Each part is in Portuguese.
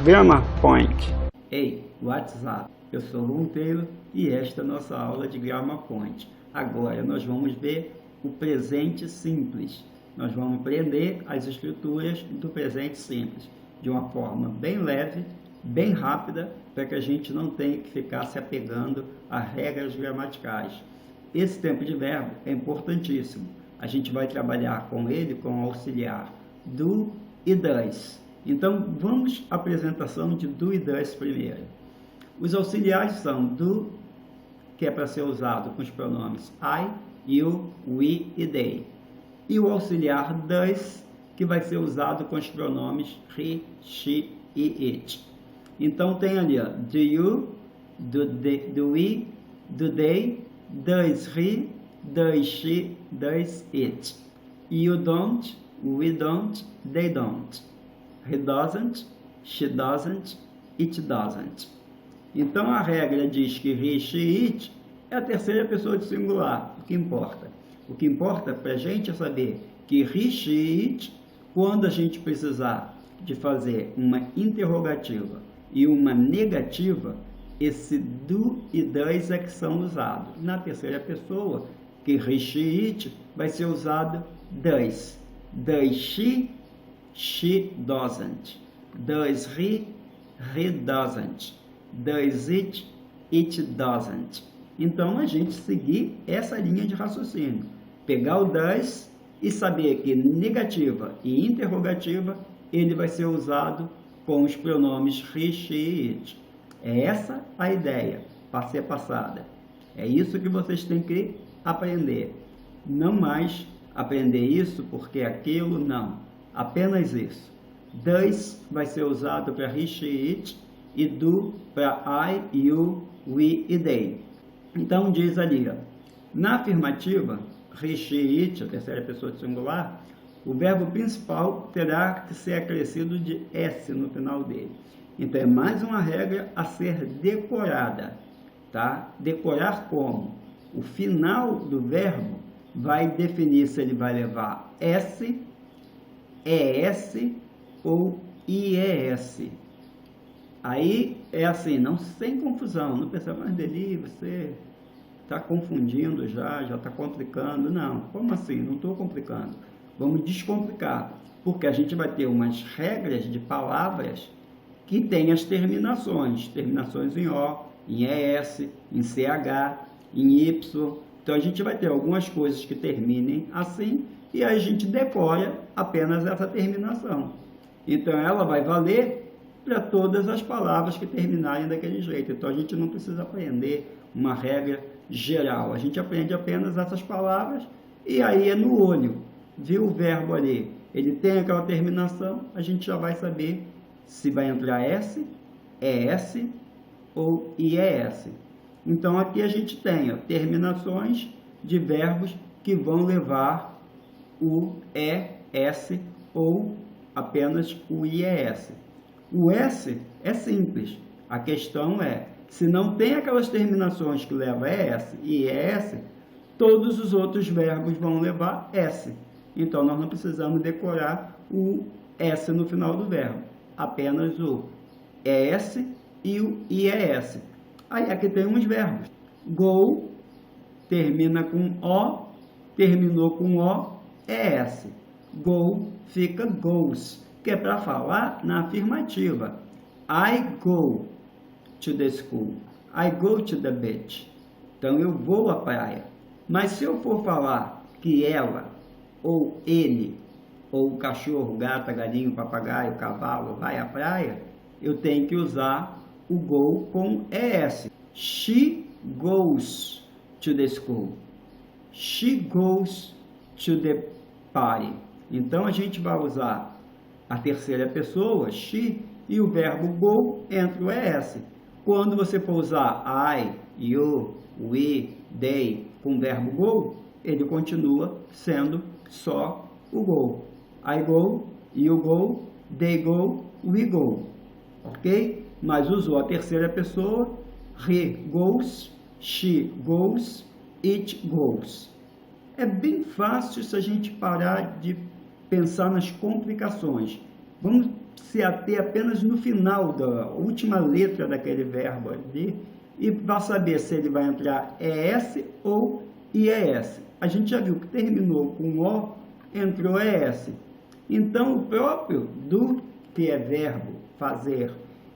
Grammar Point. Ei, WhatsApp, eu sou o Taylor e esta é a nossa aula de Grammar Point. Agora nós vamos ver o presente simples. Nós vamos aprender as estruturas do presente simples de uma forma bem leve, bem rápida, para que a gente não tenha que ficar se apegando a regras gramaticais. Esse tempo de verbo é importantíssimo. A gente vai trabalhar com ele com o auxiliar do e does. Então, vamos à apresentação de do e does primeiro. Os auxiliares são do, que é para ser usado com os pronomes I, you, we e they. E o auxiliar does, que vai ser usado com os pronomes he, she e it. Então, tem ali, ó, do you, do we, do they, does he, does she, does it. You don't, we don't, they don't. He doesn't, she doesn't, it doesn't. Então a regra diz que he, she, it é a terceira pessoa de singular, o que importa. O que importa para a gente é saber que he, she, it, quando a gente precisar de fazer uma interrogativa e uma negativa, esse do e does é que são usados. Na terceira pessoa, que he, she, it, vai ser usado does. Does she doesn't. Does he doesn't. Does it doesn't. Então, a gente seguir essa linha de raciocínio. Pegar o does e saber que negativa e interrogativa, ele vai ser usado com os pronomes he, she e it. É essa a ideia, para ser passada. É isso que vocês têm que aprender. Não mais aprender isso porque aquilo, não. Apenas isso. Does vai ser usado para he, she, it e do para I, you, we e they. Então diz ali, ó, na afirmativa, he, she, it, a terceira pessoa de singular, o verbo principal terá que ser acrescido de S no final dele. Então é mais uma regra a ser decorada, tá? Decorar como? O final do verbo vai definir se ele vai levar S, ES ou IES. Aí é assim, não sem confusão, não pensa, mas Deli, você está confundindo já está complicando. Não, como assim? Não estou complicando. Vamos descomplicar, porque a gente vai ter umas regras de palavras que tem as terminações em O, em ES, em CH, em Y. Então a gente vai ter algumas coisas que terminem assim, e aí a gente decora apenas essa terminação. Então ela vai valer para todas as palavras que terminarem daquele jeito. Então a gente não precisa aprender uma regra geral. A gente aprende apenas essas palavras e aí é no olho. Viu o verbo ali? Ele tem aquela terminação, a gente já vai saber se vai entrar S, ES ou IES. Então aqui a gente tem, ó, terminações de verbos que vão levar o ES ou apenas o IES. O S é simples. A questão é, se não tem aquelas terminações que levam ES e IES, todos os outros verbos vão levar S. Então, nós não precisamos decorar o S no final do verbo. Apenas o ES e o IES. Aí, aqui tem uns verbos. Go, termina com O, terminou com O, ES. Go fica goes, que é para falar na afirmativa. I go to the school. I go to the beach. Então, eu vou à praia. Mas se eu for falar que ela, ou ele, ou o cachorro, gata, galinho, papagaio, cavalo, vai à praia, eu tenho que usar o go com ES. She goes to the school. She goes to the party. Então, a gente vai usar a terceira pessoa, she, e o verbo go entre o ES. Quando você for usar I, you, we, they com o verbo go, ele continua sendo só o go. I go, you go, they go, we go. Ok? Mas usou a terceira pessoa, he goes, she goes, it goes. É bem fácil se a gente parar de pensar nas complicações. Vamos se ater apenas no final da última letra daquele verbo ali e para saber se ele vai entrar ES ou IES. A gente já viu que terminou com O, entrou ES. Então, o próprio do, que é verbo fazer,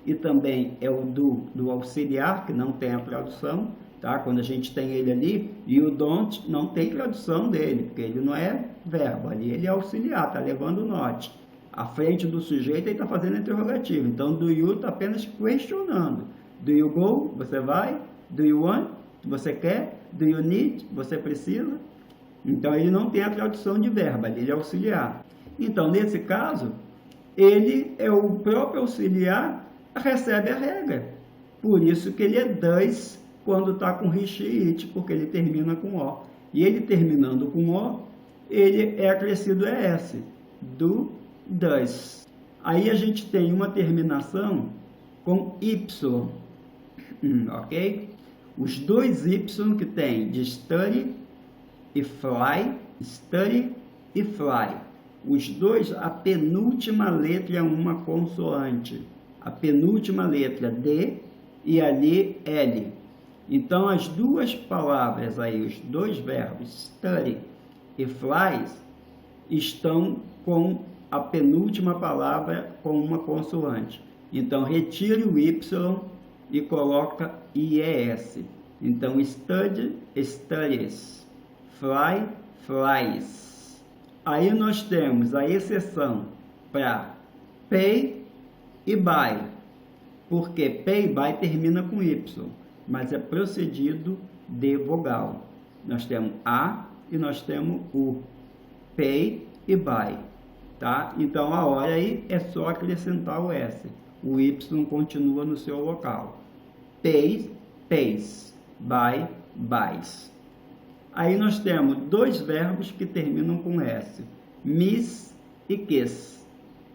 e também é o do auxiliar, que não tem a tradução, tá? Quando a gente tem ele ali, you don't, não tem tradução dele, porque ele não é verbo, ali ele é auxiliar, está levando o not. À frente do sujeito ele está fazendo interrogativo, então do you está apenas questionando. Do you go? Você vai? Do you want? Você quer? Do you need? Você precisa? Então ele não tem a tradução de verbo, ele é auxiliar. Então, nesse caso, ele é o próprio auxiliar, recebe a regra. Por isso que ele é does quando está com he, it, porque ele termina com O. E ele terminando com O, ele é acrescido ES, do, does. Aí a gente tem uma terminação com Y, ok? Os dois Y que tem de study e fly, os dois, a penúltima letra é uma consoante. A penúltima letra D e ali L. Então, as duas palavras aí, os dois verbos, study e flies, estão com a penúltima palavra com uma consoante. Então, retire o Y e coloca IES. Então, study, studies, fly, flies. Aí nós temos a exceção para pay e buy, porque pay e buy termina com Y, mas é procedido de vogal. Nós temos A e nós temos U, pay e buy, tá? Então a hora aí é só acrescentar o S, o Y continua no seu local. Pay, pays, buy, buys. Aí nós temos dois verbos que terminam com S, miss e kiss.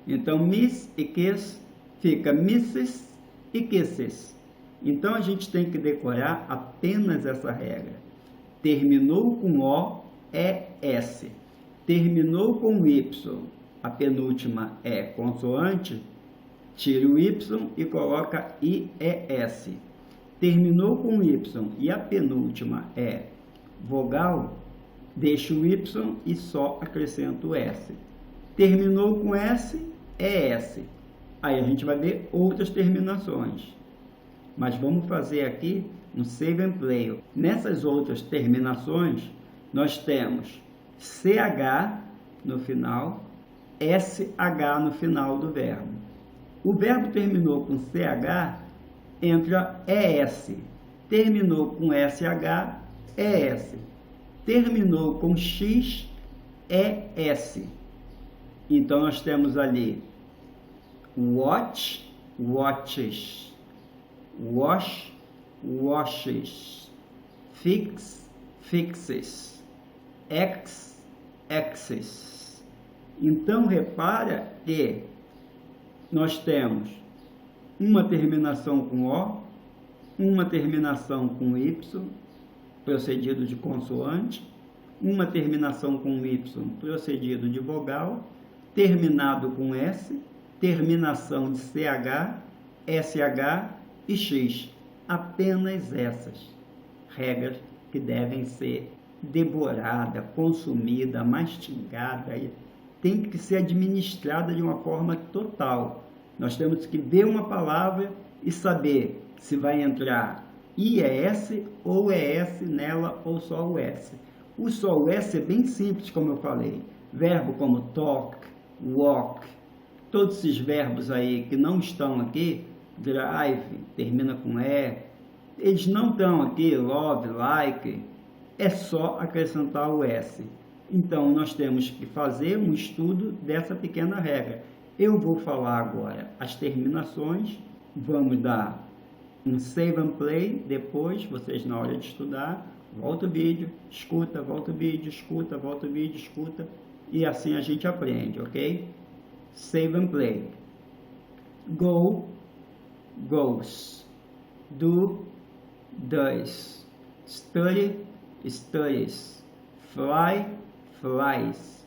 Então, miss e kiss fica misses e kisses. Então, a gente tem que decorar apenas essa regra. Terminou com O, é S. Terminou com Y, a penúltima é consoante, tira o Y e coloca IES. Terminou com Y e a penúltima é vogal, deixa o Y e só acrescenta o S. Terminou com S, é S. Aí a gente vai ver outras terminações. Mas vamos fazer aqui um save and play. Nessas outras terminações, nós temos CH no final, SH no final do verbo. O verbo terminou com CH, entra ES. Terminou com SH, ES. Terminou com X, ES. Então, nós temos ali watch, watches, wash, washes, fix, fixes, X, X's. Então, repara que nós temos uma terminação com O, uma terminação com Y, procedido de consoante, uma terminação com Y, procedido de vogal, terminado com S, terminação de CH, SH e X. Apenas essas regras que devem ser devorada, consumida, mastigada, tem que ser administrada de uma forma total. Nós temos que ver uma palavra e saber se vai entrar IES ou ES nela ou só o S. O só o S é bem simples, como eu falei. Verbo como talk, walk, todos esses verbos aí que não estão aqui, drive, termina com E, eles não estão aqui, love, like, é só acrescentar o S. Então, nós temos que fazer um estudo dessa pequena regra. Eu vou falar agora as terminações, vamos dar um save and play, depois, vocês na hora de estudar, volta o vídeo, escuta, volta o vídeo, escuta, volta o vídeo, escuta, e assim a gente aprende, ok? Save and play. Go, goes. Do, does. Study, studies. Fly, flies.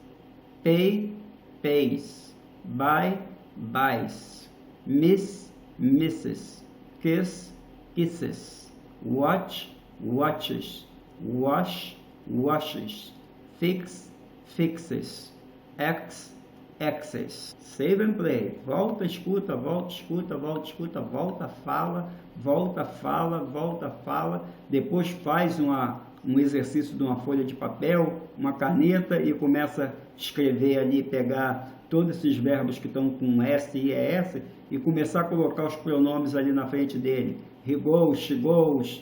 Pay, pays. Buy, buys, miss, misses, kiss, kisses, watch, watches, wash, washes, fix, fixes, X, X's. Save and play. Volta, escuta, volta, escuta, volta, escuta, volta, fala, volta, fala, volta, fala. Depois faz um exercício de uma folha de papel, uma caneta e começa a escrever ali, pegar todos esses verbos que estão com S e ES e começar a colocar os pronomes ali na frente dele. He goes, she goes,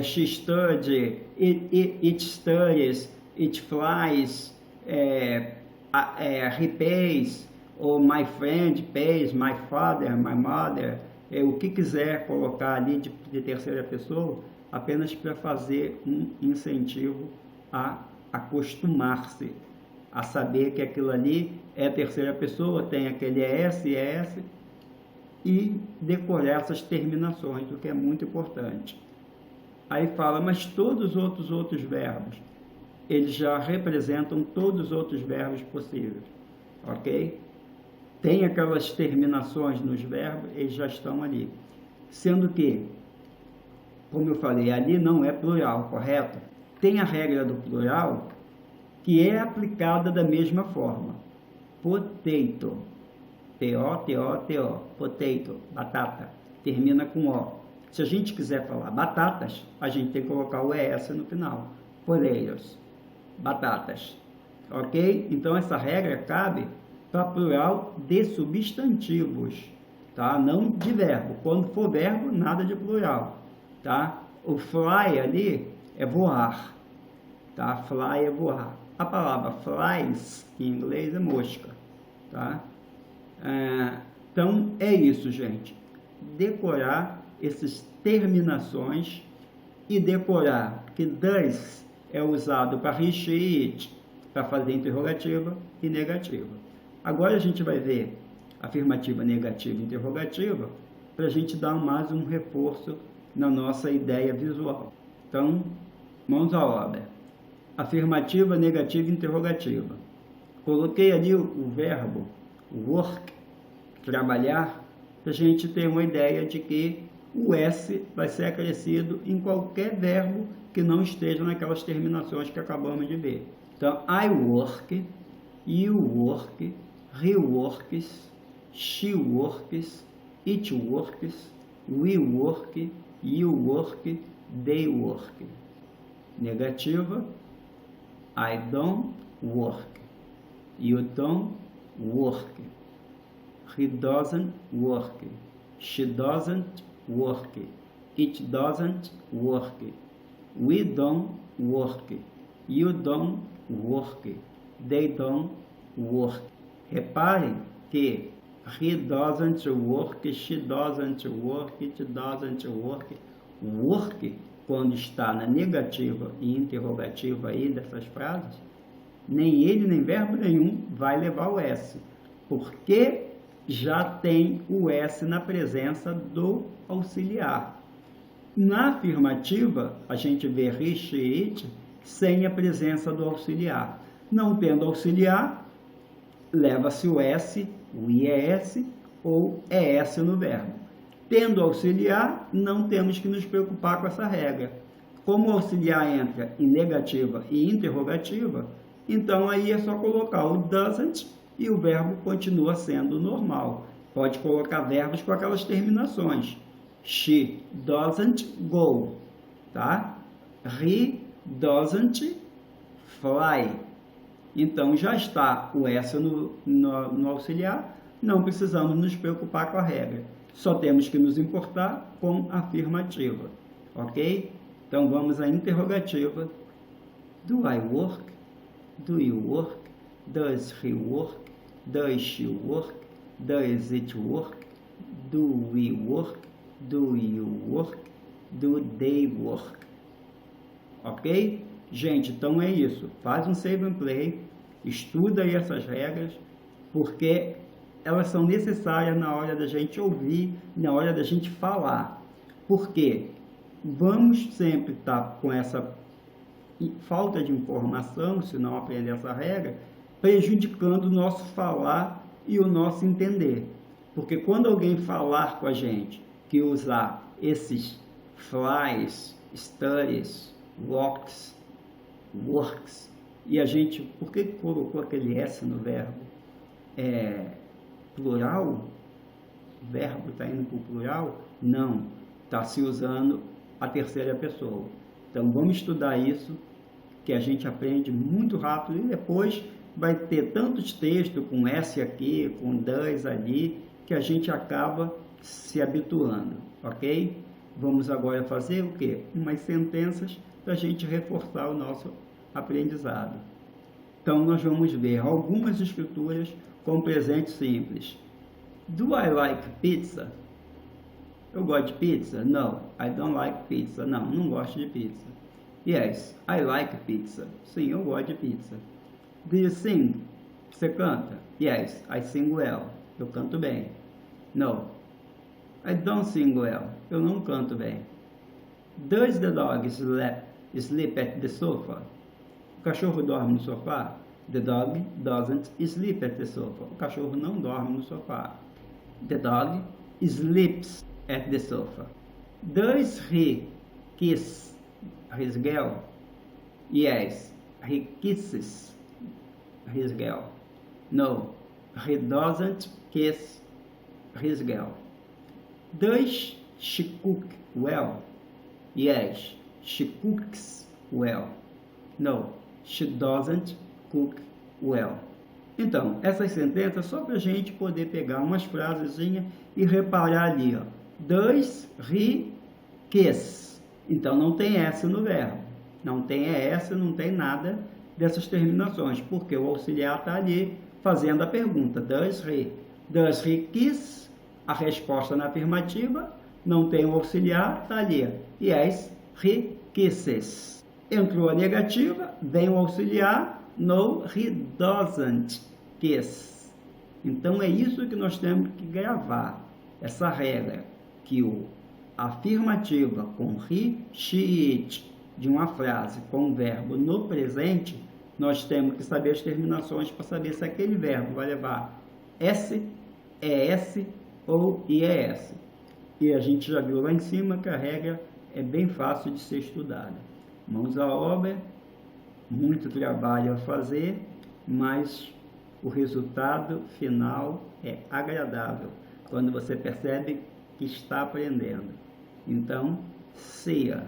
she studies, it studies, it flies, he pays, ou my friend pays, my father, my mother, o que quiser colocar ali de terceira pessoa, apenas para fazer um incentivo a acostumar-se, a saber que aquilo ali é terceira pessoa, tem aquele ES, e decorar essas terminações, o que é muito importante. Aí fala, mas todos os outros verbos, eles já representam todos os outros verbos possíveis, ok? Tem aquelas terminações nos verbos, eles já estão ali. Sendo que, como eu falei, ali não é plural, correto? Tem a regra do plural que é aplicada da mesma forma. Potato, P-O-T-O-T-O, potato, batata, termina com O. Se a gente quiser falar batatas, a gente tem que colocar o ES no final. Potatoes, batatas, ok? Então essa regra cabe para plural de substantivos, tá? Não de verbo. Quando for verbo, nada de plural, tá? O fly ali é voar, tá? Fly é voar. A palavra flies em inglês é mosca, tá? Então é isso, gente. Decorar essas terminações e decorar que does é usado para he, she, it, para fazer interrogativa e negativa. Agora a gente vai ver afirmativa, negativa e interrogativa para a gente dar mais um reforço na nossa ideia visual. Então, mãos à obra. Afirmativa, negativa e interrogativa. Coloquei ali o verbo work, trabalhar, para a gente ter uma ideia de que o S vai ser acrescido em qualquer verbo que não esteja naquelas terminações que acabamos de ver. Então, I work, you work, he works, she works, it works, we work, you work, they work. Negativa, I don't work, you don't work, he doesn't work, she doesn't work, it doesn't work, we don't work, you don't work, they don't work. Reparem que he doesn't work, she doesn't work, it doesn't work. Work, quando está na negativa e interrogativa aí dessas frases, nem ele nem verbo nenhum vai levar o S, porque já tem o S na presença do auxiliar. Na afirmativa, a gente vê he, she, it sem a presença do auxiliar. Não tendo auxiliar, leva-se o S, o IES ou ES no verbo. Tendo auxiliar, não temos que nos preocupar com essa regra. Como o auxiliar entra em negativa e interrogativa, então aí é só colocar o doesn't e o verbo continua sendo normal. Pode colocar verbos com aquelas terminações. She doesn't go, tá? He doesn't fly. Então já está o S no auxiliar, não precisamos nos preocupar com a regra. Só temos que nos importar com a afirmativa, ok? Então vamos à interrogativa. Do I work? Do you work? Does he work? Does she work? Does it work? Do we work? Do you work? Do they work? Ok? Gente, então é isso. Faz um save and play, estuda aí essas regras, porque elas são necessárias na hora da gente ouvir, na hora da gente falar. Porque vamos sempre estar com essa falta de informação, se não aprender essa regra, prejudicando o nosso falar e o nosso entender. Porque quando alguém falar com a gente que usar esses flies, studies, walks, works, e a gente, por que colocou aquele S no verbo? Plural? O verbo está indo para o plural? Não, está se usando a terceira pessoa. Então vamos estudar isso, que a gente aprende muito rápido, e depois vai ter tantos textos com S aqui, com does ali, que a gente acaba se habituando, ok? Vamos agora fazer o quê? Umas sentenças para a gente reforçar o nosso aprendizado. Então nós vamos ver algumas escrituras com presente simples. Do I like pizza? Eu gosto de pizza? No, I don't like pizza. Não, não gosto de pizza. Yes, I like pizza. Sim, eu gosto de pizza. Do you sing? Você canta? Yes, I sing well. Eu canto bem. No, I don't sing well. Eu não canto bem. Does the dog sleep at the sofa? O cachorro dorme no sofá? The dog doesn't sleep at the sofa. O cachorro não dorme no sofá. The dog sleeps at the sofa. Does he kiss his girl? Yes, he kisses his girl. No, he doesn't kiss his girl. Does she cook well? Yes, she cooks well. No, she doesn't cook well. Então, essas sentenças só para a gente poder pegar umas frasezinhas e reparar ali, ó. Does he kiss? Então não tem S no verbo. Não tem S, não tem nada dessas terminações, porque o auxiliar está ali fazendo a pergunta. Does he kiss? A resposta na afirmativa, não tem o auxiliar, está ali. Yes, he kisses. Entrou a negativa, vem o auxiliar. No, he doesn't kiss. Então é isso que nós temos que gravar. Essa regra, que a afirmativa com he, she, it, de uma frase com o verbo no presente, nós temos que saber as terminações para saber se aquele verbo vai levar S, ES ou IES. E a gente já viu lá em cima que a regra é bem fácil de ser estudada. Mãos à obra, muito trabalho a fazer, mas o resultado final é agradável, quando você percebe que está aprendendo. Então, see ya.